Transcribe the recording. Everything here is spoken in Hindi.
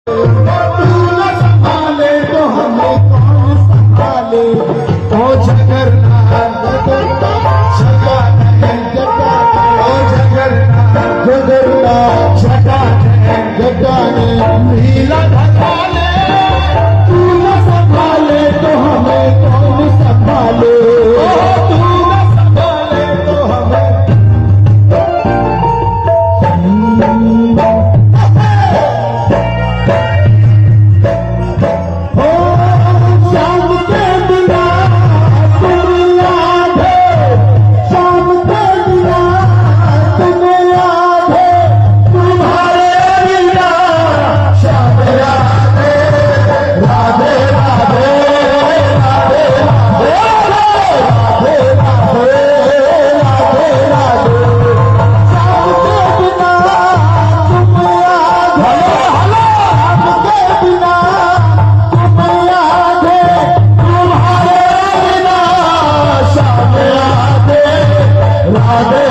न संभाले तो हमें कौन संभाले। ओ जगन्नाथ जगाने लीला धराले। तू न संभाले तो हमें कौन संभाले। तू न संभाले तो हमें शाम के बिना तुम याद है। शाम के बिना तुम याद है। तुम्हारे बिना शाम याद है। राधे राधे राधे राधे राधे राधे राधे राधे। शाम के बिना तुम याद है। शाम के बिना तुम याद है। तुम्हारे बिना शाम याद है। राधे